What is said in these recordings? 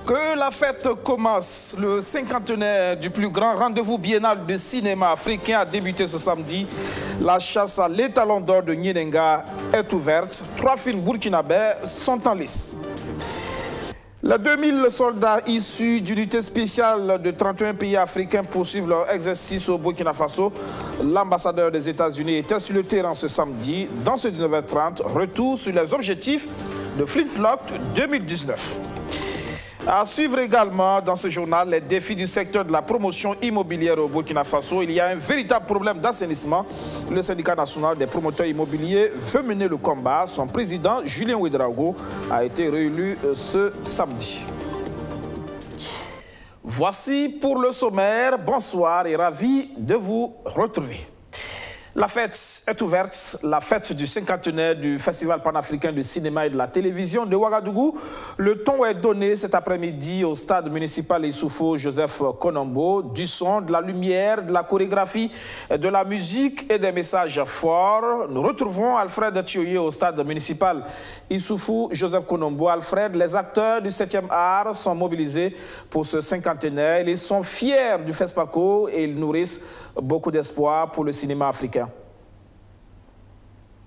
Que la fête commence. Le cinquantenaire du plus grand rendez-vous biennal de cinéma africain a débuté ce samedi. La chasse à l'étalon d'or de Nyenenga est ouverte. 3 films burkinabés sont en lice. Les 2000 soldats issus d'unités spéciales de 31 pays africains poursuivent leur exercice au Burkina Faso. L'ambassadeur des États-Unis était sur le terrain ce samedi. Dans ce 19h30, retour sur les objectifs de Flintlock 2019. À suivre également dans ce journal les défis du secteur de la promotion immobilière au Burkina Faso. Il y a un véritable problème d'assainissement. Le syndicat national des promoteurs immobiliers veut mener le combat. Son président, Julien Ouedraogo, a été réélu ce samedi. Voici pour le sommaire. Bonsoir et ravi de vous retrouver. La fête est ouverte, la fête du cinquantenaire du Festival panafricain du cinéma et de la télévision de Ouagadougou. Le ton est donné cet après-midi au stade municipal Issoufou Joseph Konombo. Du son, de la lumière, de la chorégraphie, de la musique et des messages forts. Nous retrouvons Alfred Thioye au stade municipal Issoufou Joseph Konombo. Alfred, les acteurs du 7e art sont mobilisés pour ce cinquantenaire. Ils sont fiers du FESPACO et ils nourrissent beaucoup d'espoir pour le cinéma africain.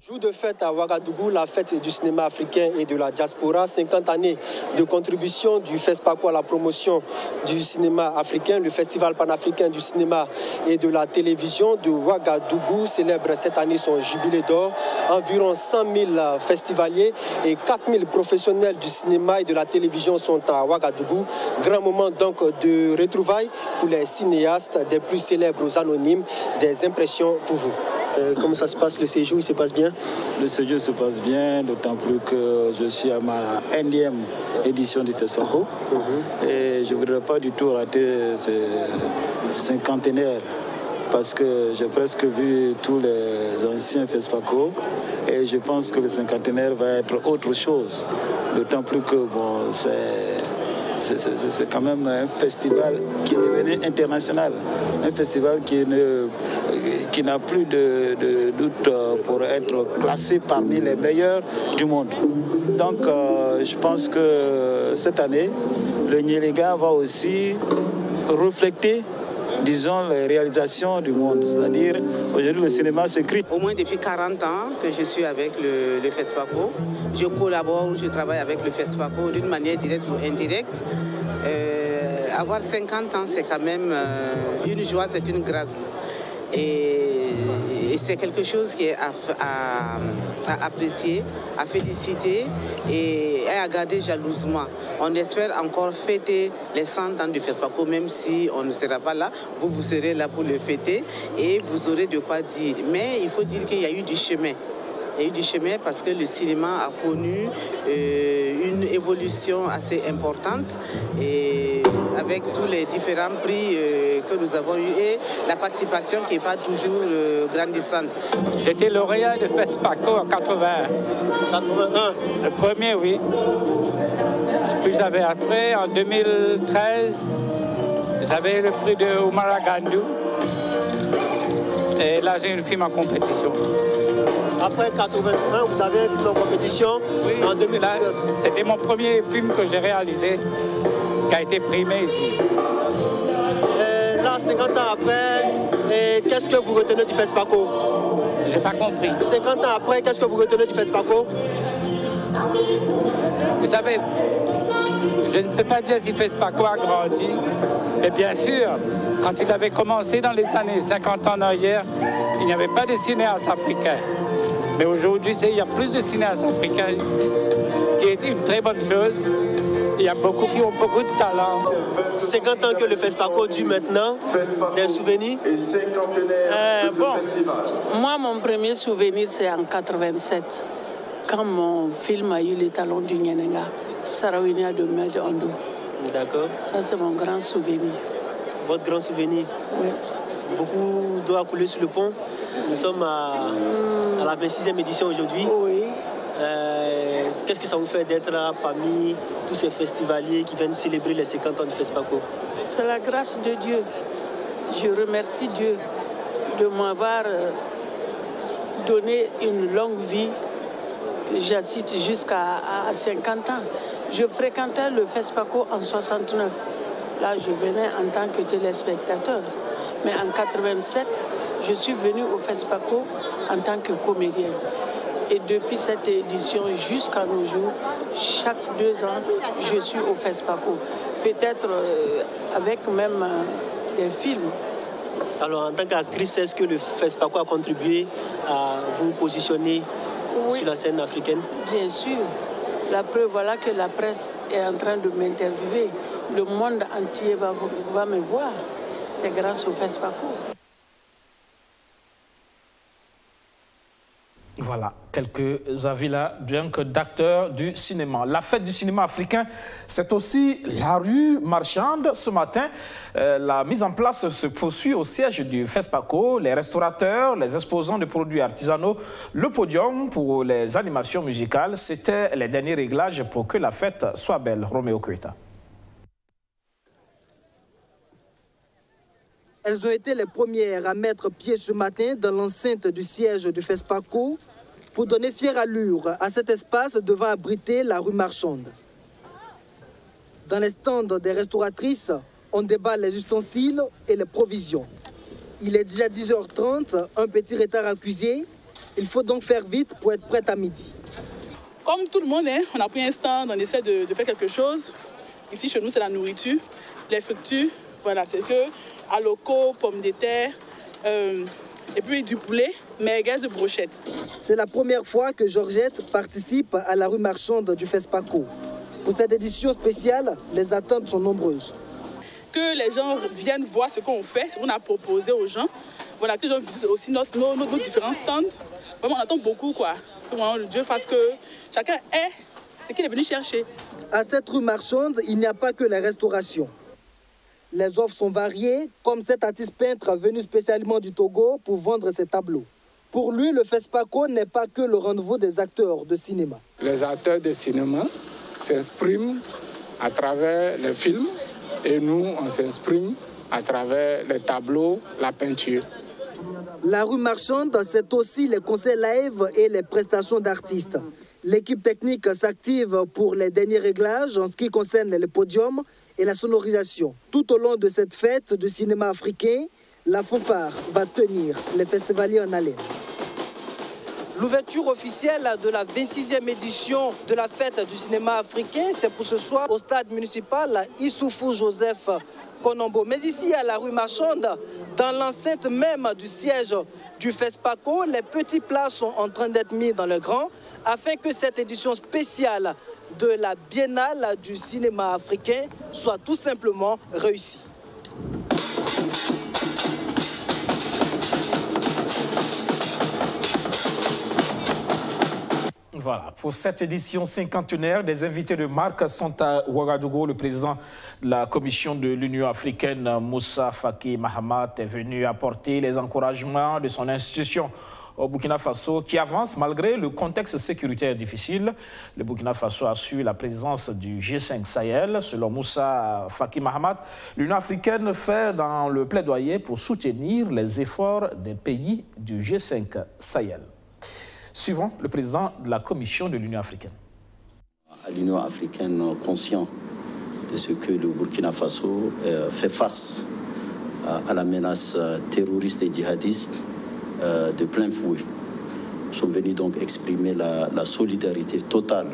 Jour de fête à Ouagadougou, la fête du cinéma africain et de la diaspora, 50 années de contribution du FESPACO à la promotion du cinéma africain. Le Festival panafricain du cinéma et de la télévision de Ouagadougou célèbre cette année son jubilé d'or. Environ 100 000 festivaliers et 4 000 professionnels du cinéma et de la télévision sont à Ouagadougou. Grand moment donc de retrouvailles pour les cinéastes, des plus célèbres aux anonymes, des impressions pour vous. Comment ça se passe, le séjour, il se passe bien? Le séjour se passe bien, d'autant plus que je suis à ma 1e édition du FESPACO. Et je ne voudrais pas du tout rater ce cinquantenaire parce que j'ai presque vu tous les anciens FESPACO et je pense que le cinquantenaire va être autre chose. D'autant plus que bon, c'est quand même un festival qui est devenu international, un festival qui n'a plus de doute pour être classé parmi les meilleurs du monde. Donc je pense que cette année, le Nyenenga va aussi refléter, disons, les réalisations du monde. C'est-à-dire, aujourd'hui, le cinéma s'écrit. Au moins depuis 40 ans que je suis avec le FESPACO. Je collabore, je travaille avec le FESPACO d'une manière directe ou indirecte. Avoir 50 ans, c'est quand même une joie, c'est une grâce. Et c'est quelque chose qui est à apprécier, à féliciter et à garder jalousement. On espère encore fêter les 100 ans du FESPACO, même si on ne sera pas là. Vous serez là pour le fêter et vous aurez de quoi dire. Mais il faut dire qu'il y a eu du chemin. Il y a eu du chemin parce que le cinéma a connu une évolution assez importante et avec tous les différents prix que nous avons eus et la participation qui va toujours grandissante. J'étais lauréat de FESPACO en 81. 81? Le premier, oui. Puis j'avais après, en 2013, j'avais le prix de Oumara Gandou. Et là, j'ai un film en compétition. Après 81, vous avez un film en compétition en 2019. C'était mon premier film que j'ai réalisé, qui a été primé ici. Et là, 50 ans après, qu'est-ce que vous retenez du FESPACO? J'ai pas compris. 50 ans après, qu'est-ce que vous retenez du FESPACO? Vous savez, je ne peux pas dire si FESPACO a grandi, mais bien sûr, quand il avait commencé dans les années 50 ans en arrière, il n'y avait pas de cinéastes africains. Mais aujourd'hui, il y a plus de cinéastes africains, qui est une très bonne chose. Il y a beaucoup qui ont beaucoup de talent. 50 ans que le FESPACO dure maintenant, des souvenirs? Moi, mon premier souvenir, c'est en 87, quand mon film a eu les talons du Nyenenga, Sarawinia de Med Ondo. D'accord. Ça, c'est mon grand souvenir. Votre grand souvenir? Oui. Beaucoup d'eau a coulé sur le pont. Nous sommes à la 26e édition aujourd'hui. Oui. Qu'est-ce que ça vous fait d'être là parmi tous ces festivaliers qui viennent célébrer les 50 ans du FESPACO? C'est la grâce de Dieu. Je remercie Dieu de m'avoir donné une longue vie, j'assiste jusqu'à 50 ans. Je fréquentais le FESPACO en 69. Là, je venais en tant que téléspectateur. Mais en 87, je suis venue au FESPACO en tant que comédienne. Et depuis cette édition jusqu'à nos jours, chaque 2 ans, je suis au FESPACO. Peut-être avec même des films. Alors, en tant qu'actrice, est-ce que le FESPACO a contribué à vous positionner sur la scène africaine? Bien sûr. La preuve, voilà que la presse est en train de m'interviewer. Le monde entier va me voir. C'est grâce au FESPACO. Voilà, quelques avis là, bien que d'acteurs du cinéma. La fête du cinéma africain, c'est aussi la rue marchande. Ce matin, la mise en place se poursuit au siège du FESPACO. Les restaurateurs, les exposants de produits artisanaux, le podium pour les animations musicales. C'était les derniers réglages pour que la fête soit belle. Roméo Kueta. Elles ont été les premières à mettre pied ce matin dans l'enceinte du siège du FESPACO pour donner fière allure à cet espace devant abriter la rue marchande. Dans les stands des restauratrices, on déballe les ustensiles et les provisions. Il est déjà 10h30, un petit retard accusé. Il faut donc faire vite pour être prête à midi. Comme tout le monde, on a pris un stand, on essaie de faire quelque chose. Ici, chez nous, c'est la nourriture, les fructures. Voilà, c'est que alocos, pommes de terre, et puis du poulet, merguez de brochette. C'est la première fois que Georgette participe à la rue marchande du FESPACO. Pour cette édition spéciale, les attentes sont nombreuses. Que les gens viennent voir ce qu'on fait, ce qu'on a proposé aux gens. Voilà, que les gens visitent aussi nos différents stands. Vraiment, on attend beaucoup, quoi. Que vraiment, Dieu fasse que chacun ait ce qu'il est venu chercher. À cette rue marchande, il n'y a pas que la restauration. Les offres sont variées, comme cet artiste peintre venu spécialement du Togo pour vendre ses tableaux. Pour lui, le FESPACO n'est pas que le rendez-vous des acteurs de cinéma. Les acteurs de cinéma s'expriment à travers les films et nous, on s'exprime à travers les tableaux, la peinture. La rue marchande, c'est aussi les concerts live et les prestations d'artistes. L'équipe technique s'active pour les derniers réglages en ce qui concerne les podiums et la sonorisation. Tout au long de cette fête du cinéma africain, la fanfare va tenir les festivaliers en haleine. L'ouverture officielle de la 26e édition de la fête du cinéma africain, c'est pour ce soir au stade municipal Issoufou Joseph Konombo. Mais ici à la rue marchande, dans l'enceinte même du siège du FESPACO, les petits plats sont en train d'être mis dans le grand afin que cette édition spéciale de la Biennale du cinéma africain soit tout simplement réussie. Voilà, pour cette édition cinquantenaire, des invités de marque sont à Ouagadougou. Le président de la Commission de l'Union africaine, Moussa Faki Mahamat, est venu apporter les encouragements de son institution au Burkina Faso, qui avance malgré le contexte sécuritaire difficile. Le Burkina Faso assure la présence du G5 Sahel. Selon Moussa Faki Mahamat, l'Union africaine fait dans le plaidoyer pour soutenir les efforts des pays du G5 Sahel. Suivons le président de la Commission de l'Union africaine. L'Union africaine, conscient de ce que le Burkina Faso fait face à la menace terroriste et djihadiste de plein fouet. Nous sommes venus donc exprimer la solidarité totale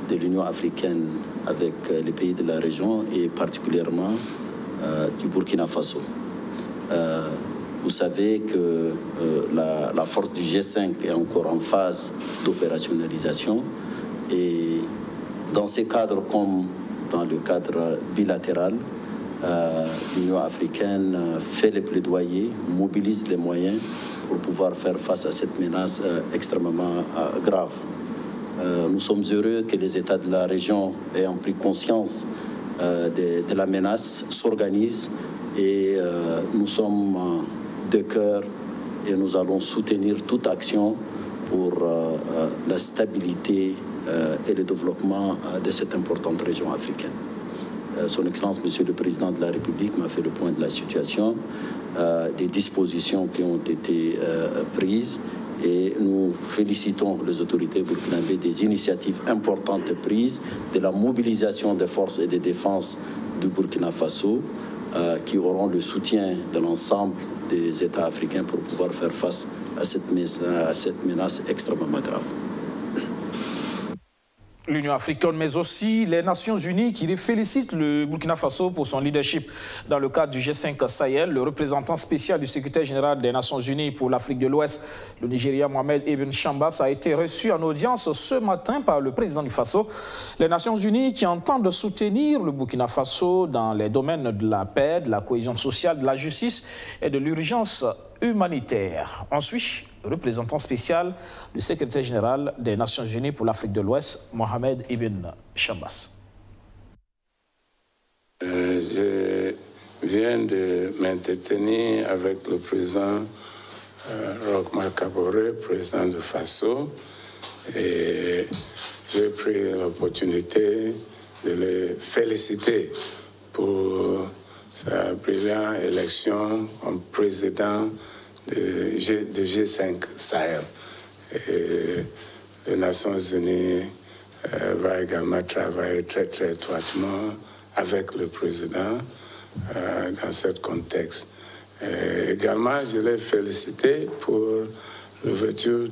de l'Union africaine avec les pays de la région et particulièrement du Burkina Faso. Vous savez que la force du G5 est encore en phase d'opérationnalisation et dans ces cadres comme dans le cadre bilatéral, l'Union africaine fait les plaidoyers, mobilise les moyens pour pouvoir faire face à cette menace extrêmement grave. Nous sommes heureux que les États de la région aient pris conscience de la menace, s'organisent et nous sommes de cœur et nous allons soutenir toute action pour la stabilité et le développement de cette importante région africaine. Son Excellence, Monsieur le Président de la République, m'a fait le point de la situation, des dispositions qui ont été prises Et nous félicitons les autorités burkinabées des initiatives importantes prises, de la mobilisation des forces et des défenses du Burkina Faso, qui auront le soutien de l'ensemble des États africains pour pouvoir faire face à cette menace extrêmement grave. L'Union africaine, mais aussi les Nations unies qui félicitent le Burkina Faso pour son leadership dans le cadre du G5 Sahel. Le représentant spécial du secrétaire général des Nations unies pour l'Afrique de l'Ouest, le Nigérien Mohamed Ibn Chambas, a été reçu en audience ce matin par le président du Faso. Les Nations unies qui entendent soutenir le Burkina Faso dans les domaines de la paix, de la cohésion sociale, de la justice et de l'urgence humanitaire. Ensuite, le représentant spécial du secrétaire général des Nations unies pour l'Afrique de l'Ouest, Mohamed Ibn Chambas. Je viens de m'entretenir avec le président Roch Marc Kaboré, président de Faso, et j'ai pris l'opportunité de le féliciter pour sa brillante élection comme président de G5 Sahel. Et les Nations Unies vont également travailler très étroitement avec le président dans ce contexte. Également, je l'ai félicité pour l'ouverture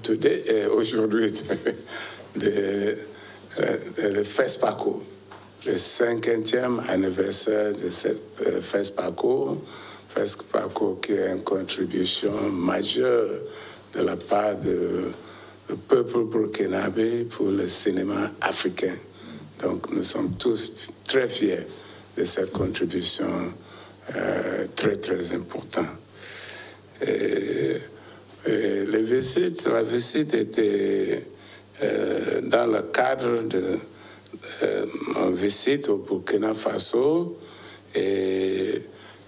aujourd'hui de FESPACO, le 50e anniversaire de ce FESPACO. FESPACO qui est une contribution majeure de la part du peuple burkinabé pour le cinéma africain. Donc nous sommes tous très fiers de cette contribution très importante. La visite était dans le cadre de mon visite au Burkina Faso, et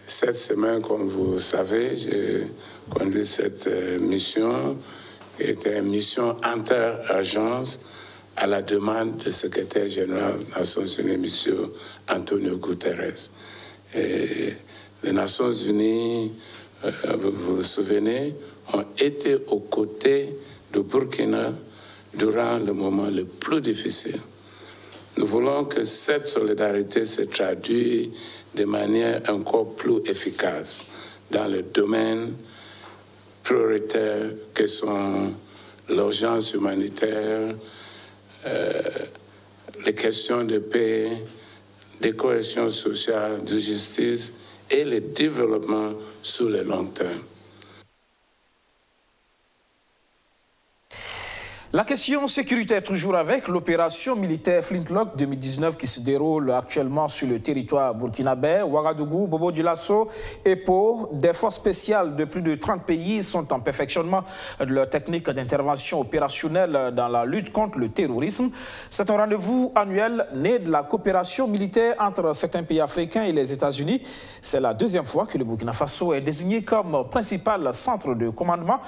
cette semaine, comme vous savez, j'ai conduit cette mission, qui était une mission inter-agence à la demande du secrétaire général des Nations Unies, M. Antonio Guterres. Et les Nations Unies, vous vous souvenez, ont été aux côtés de Burkina durant le moment le plus difficile. Nous voulons que cette solidarité se traduise de manière encore plus efficace dans le domaine prioritaire que sont l'urgence humanitaire, les questions de paix, de cohésion sociale, de justice et le développement sur le long terme. La question sécuritaire, toujours avec l'opération militaire Flintlock 2019 qui se déroule actuellement sur le territoire burkinabé. Ouagadougou, Bobo Dioulasso et Pau, des forces spéciales de plus de 30 pays sont en perfectionnement de leur technique d'intervention opérationnelle dans la lutte contre le terrorisme. C'est un rendez-vous annuel né de la coopération militaire entre certains pays africains et les États-Unis. C'est la deuxième fois que le Burkina Faso est désigné comme principal centre de commandement.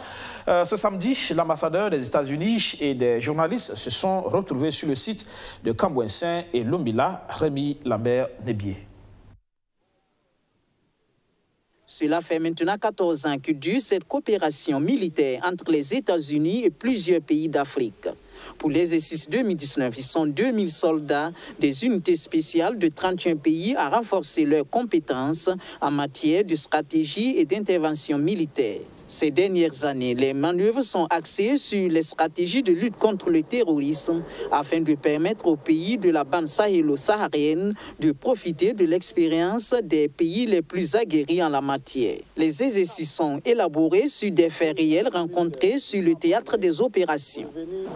Ce samedi, l'ambassadeur des États-Unis et des journalistes se sont retrouvés sur le site de Cambouensin et Lumbila, Rémi Lambert-Nébier. Cela fait maintenant 14 ans que dure cette coopération militaire entre les États-Unis et plusieurs pays d'Afrique. Pour l'exercice 2019, ils sont 2000 soldats des unités spéciales de 31 pays à renforcer leurs compétences en matière de stratégie et d'intervention militaire. Ces dernières années, les manœuvres sont axées sur les stratégies de lutte contre le terrorisme afin de permettre aux pays de la bande sahélo-saharienne de profiter de l'expérience des pays les plus aguerris en la matière. Les exercices sont élaborés sur des faits réels rencontrés sur le théâtre des opérations.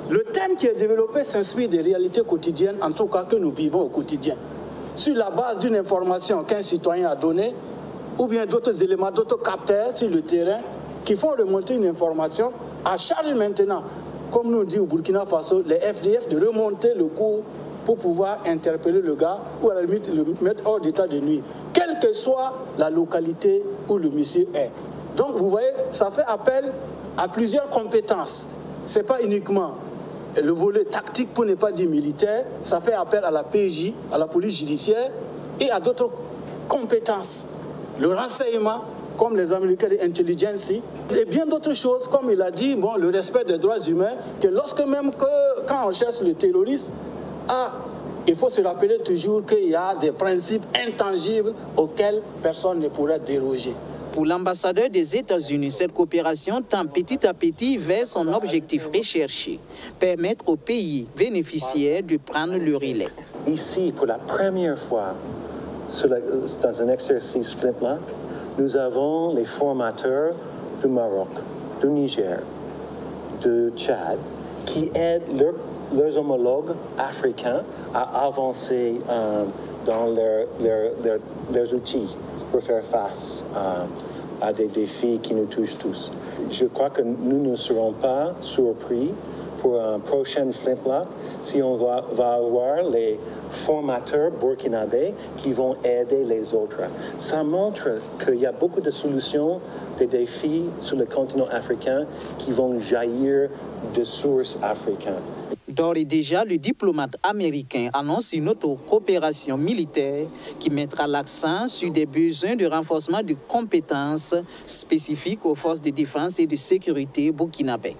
Le thème qui est développé s'inspire des réalités quotidiennes, en tout cas que nous vivons au quotidien. Sur la base d'une information qu'un citoyen a donnée, ou bien d'autres éléments, d'autres capteurs sur le terrain, qui font remonter une information, à charge maintenant, comme nous on dit au Burkina Faso, les FDF, de remonter le cours pour pouvoir interpeller le gars ou à la limite le mettre hors d'état de nuit, quelle que soit la localité où le monsieur est. Donc vous voyez, ça fait appel à plusieurs compétences. Ce n'est pas uniquement le volet tactique, pour ne pas dire militaire, ça fait appel à la PJ, à la police judiciaire et à d'autres compétences. Le renseignement, comme les Américains de l'intelligence, et bien d'autres choses, comme il a dit, bon, le respect des droits humains, que lorsque même quand on cherche le terroriste, il faut se rappeler toujours qu'il y a des principes intangibles auxquels personne ne pourrait déroger. Pour l'ambassadeur des États-Unis, cette coopération tend petit à petit vers son objectif recherché, permettre aux pays bénéficiaires de prendre le relais. Ici, pour la première fois, dans un exercice Flintlock, nous avons les formateurs du Maroc, du Niger, du Tchad, qui aident leurs homologues africains à avancer dans leurs outils pour faire face à des défis qui nous touchent tous. Je crois que nous ne serons pas surpris pour un prochain Flintlock si on va avoir les formateurs burkinabés qui vont aider les autres. Ça montre qu'il y a beaucoup de solutions, des défis sur le continent africain qui vont jaillir de sources africaines. D'ores et déjà, le diplomate américain annonce une autre coopération militaire qui mettra l'accent sur des besoins de renforcement de compétences spécifiques aux forces de défense et de sécurité burkinabées.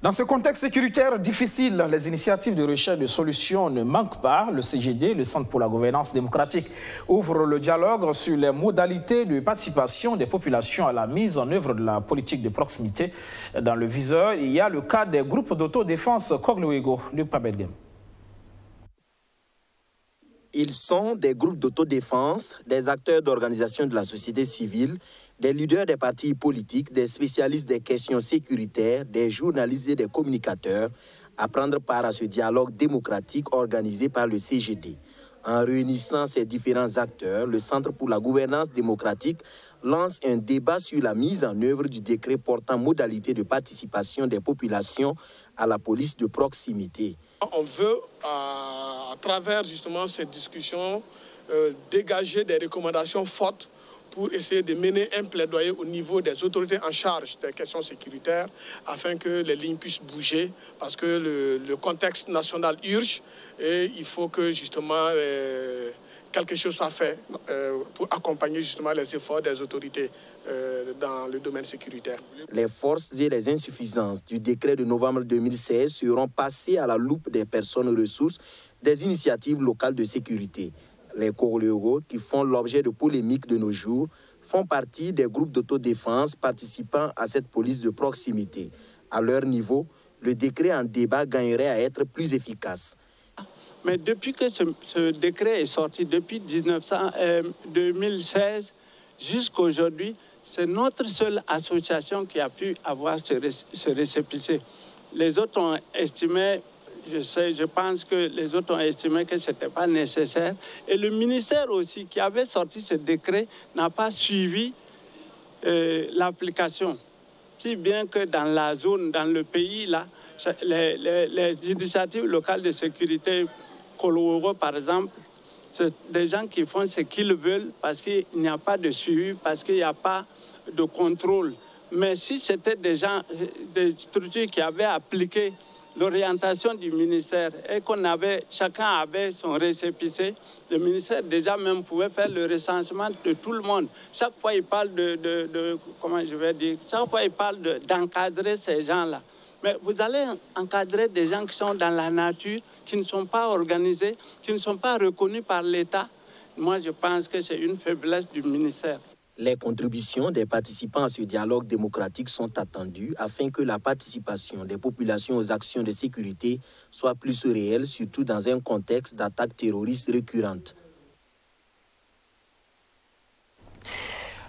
Dans ce contexte sécuritaire difficile, les initiatives de recherche de solutions ne manquent pas. Le CGD, le Centre pour la gouvernance démocratique, ouvre le dialogue sur les modalités de participation des populations à la mise en œuvre de la politique de proximité. Dans le viseur, il y a le cas des groupes d'autodéfense Kogluego de Pabelgem. Ils sont des groupes d'autodéfense, des acteurs d'organisations de la société civile, des leaders des partis politiques, des spécialistes des questions sécuritaires, des journalistes et des communicateurs à prendre part à ce dialogue démocratique organisé par le CGD. En réunissant ces différents acteurs, le Centre pour la gouvernance démocratique lance un débat sur la mise en œuvre du décret portant modalités de participation des populations à la police de proximité. On veut, à travers justement cette discussion, dégager des recommandations fortes pour essayer de mener un plaidoyer au niveau des autorités en charge des questions sécuritaires afin que les lignes puissent bouger parce que le contexte national urge et il faut que justement quelque chose soit fait pour accompagner justement les efforts des autorités dans le domaine sécuritaire. Les forces et les insuffisances du décret de novembre 2016 seront passées à la loupe des personnes ressources des initiatives locales de sécurité. Les Kogluego, qui font l'objet de polémiques de nos jours, font partie des groupes d'autodéfense participant à cette police de proximité. À leur niveau, le décret en débat gagnerait à être plus efficace. Mais depuis que ce décret est sorti, depuis 2016 jusqu'à aujourd'hui, c'est notre seule association qui a pu avoir ce récépissé. Les autres ont estimé, je pense que les autres ont estimé que ce n'était pas nécessaire. Et le ministère aussi, qui avait sorti ce décret, n'a pas suivi l'application. Si bien que dans la zone, dans le pays, là, les initiatives locales de sécurité, Kogluego par exemple, c'est des gens qui font ce qu'ils veulent parce qu'il n'y a pas de suivi, parce qu'il n'y a pas de contrôle. Mais si c'était des gens, des structures qui avaient appliqué l'orientation du ministère et chacun avait son récépissé, le ministère déjà même pouvait faire le recensement de tout le monde. Chaque fois il parle d'encadrer ces gens-là. Mais vous allez encadrer des gens qui sont dans la nature, qui ne sont pas organisés, qui ne sont pas reconnus par l'État. Moi, je pense que c'est une faiblesse du ministère. Les contributions des participants à ce dialogue démocratique sont attendues afin que la participation des populations aux actions de sécurité soit plus réelle, surtout dans un contexte d'attaques terroristes récurrentes.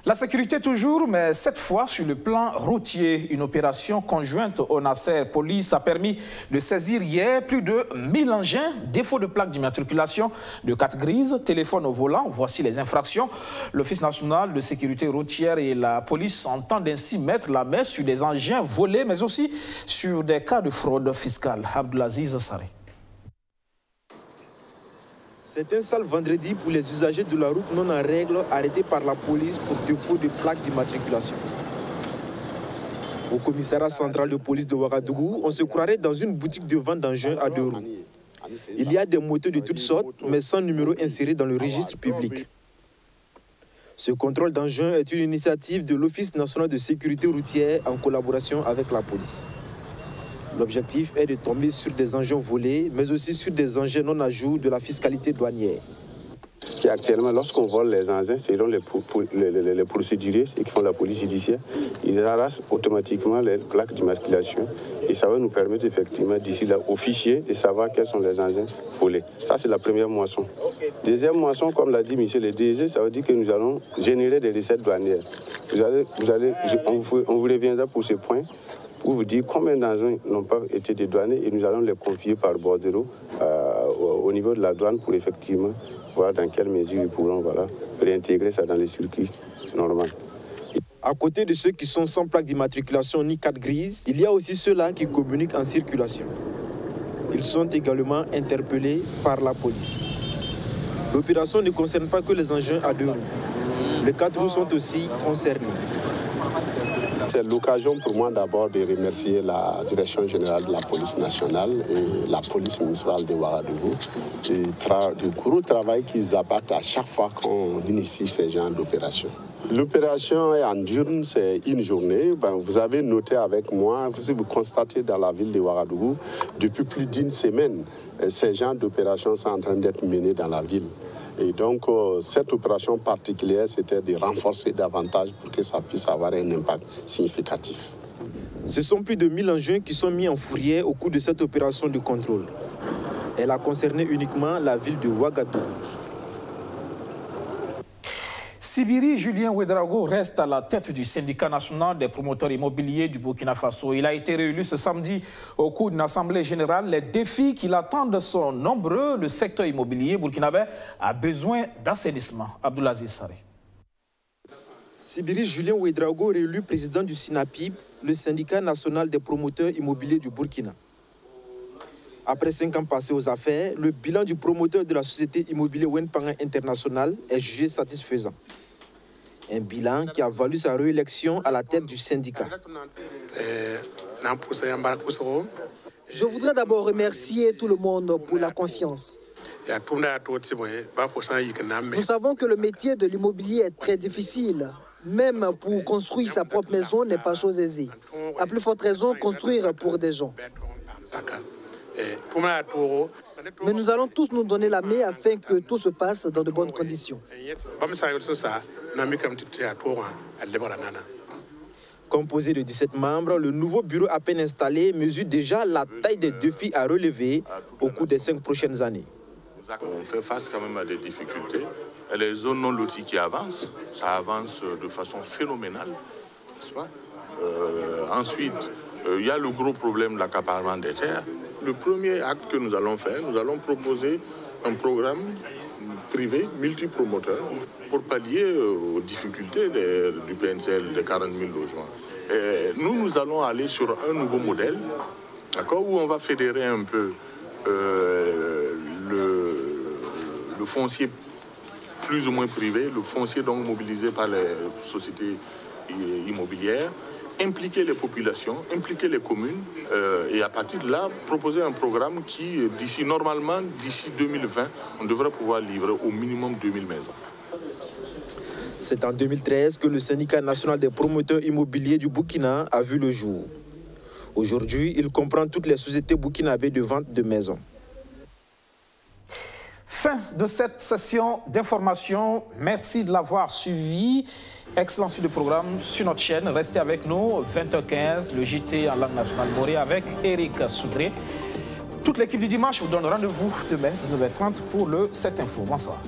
La sécurité toujours, mais cette fois sur le plan routier. Une opération conjointe au Nasser Police a permis de saisir hier plus de 1000 engins, défaut de plaques d'immatriculation de 4 grises, téléphone au volant. Voici les infractions. L'Office national de sécurité routière et la police entendent ainsi mettre la main sur des engins volés, mais aussi sur des cas de fraude fiscale. Abdelaziz Saré. C'est un sale vendredi pour les usagers de la route non en règle arrêtés par la police pour défaut de plaques d'immatriculation. Au commissariat central de police de Ouagadougou, on se croirait dans une boutique de vente d'engins à 2 roues. Il y a des motos de toutes sortes, mais sans numéro inséré dans le registre public. Ce contrôle d'engins est une initiative de l'Office national de sécurité routière en collaboration avec la police. L'objectif est de tomber sur des engins volés, mais aussi sur des engins non à jour de la fiscalité douanière. Et actuellement, lorsqu'on vole les engins, selon les procéduriers, ceux qui font la police judiciaire, ils arrachent automatiquement les plaques d'immatriculation et ça va nous permettre effectivement d'ici là au fichier de savoir quels sont les engins volés. Ça c'est la première moisson. Deuxième moisson, comme l'a dit monsieur le DG, ça veut dire que nous allons générer des recettes douanières. On vous reviendra pour ce point pour vous dire combien d'engins n'ont pas été dédouanés et nous allons les confier par bordereau au niveau de la douane pour effectivement voir dans quelle mesure ils pourront réintégrer ça dans les circuits normaux. À côté de ceux qui sont sans plaque d'immatriculation ni carte grise, il y a aussi ceux-là qui communiquent en circulation. Ils sont également interpellés par la police. L'opération ne concerne pas que les engins à 2 roues. Les 4 roues sont aussi concernés. C'est l'occasion pour moi d'abord de remercier la Direction générale de la police nationale et la police municipale de Ouagadougou du gros travail qu'ils abattent à chaque fois qu'on initie ces genres d'opérations. L'opération est en diurne, c'est une journée. Vous avez noté avec moi, vous constatez dans la ville de Ouagadougou, depuis plus d'une semaine, ces genres d'opérations sont en train d'être menées dans la ville. Et donc, cette opération particulière, c'était de renforcer davantage pour que ça puisse avoir un impact significatif. Ce sont plus de 1000 engins qui sont mis en fourrière au cours de cette opération de contrôle. Elle a concerné uniquement la ville de Ouagadougou. Sibiri Julien Ouedraogo reste à la tête du syndicat national des promoteurs immobiliers du Burkina Faso. Il a été réélu ce samedi au cours d'une assemblée générale. Les défis qui l'attendent sont nombreux. Le secteur immobilier burkinabé a besoin d'assainissement. Abdoulaziz Saré. Sibiri Julien Ouedraogo réélu président du SINAPIB, le syndicat national des promoteurs immobiliers du Burkina. Après 5 ans passés aux affaires, le bilan du promoteur de la société immobilière Wenpanga International est jugé satisfaisant. Un bilan qui a valu sa réélection à la tête du syndicat. Je voudrais d'abord remercier tout le monde pour la confiance. Nous savons que le métier de l'immobilier est très difficile. Même pour construire sa propre maison n'est pas chose aisée. À plus forte raison, construire pour des gens. Mais nous allons tous nous donner la main afin que tout se passe dans de bonnes conditions. Composé de 17 membres, le nouveau bureau à peine installé mesure déjà la taille des défis à relever au cours des 5 prochaines années. On fait face quand même à des difficultés. Et les zones non loties qui avancent, ça avance de façon phénoménale, n'est-ce pas? Ensuite, il y a le gros problème de l'accaparement des terres. Le premier acte que nous allons faire, nous allons proposer un programme privé multipromoteur pour pallier aux difficultés du PNCL de 40 000 logements. Et nous allons aller sur un nouveau modèle, où on va fédérer un peu le foncier plus ou moins privé, le foncier donc mobilisé par les sociétés immobilières, impliquer les populations, impliquer les communes et à partir de là, proposer un programme qui, d'ici 2020, on devrait pouvoir livrer au minimum 2000 maisons. C'est en 2013 que le syndicat national des promoteurs immobiliers du Burkina a vu le jour. Aujourd'hui, il comprend toutes les sociétés burkinabées de vente de maisons. Fin de cette session d'information. Merci de l'avoir suivi. Excellent suite de programme sur notre chaîne. Restez avec nous, 20h15, le JT en langue nationale Morée avec Eric Soudré. Toute l'équipe du dimanche vous donne rendez-vous demain, 19h30 pour le 7 Info. Bonsoir.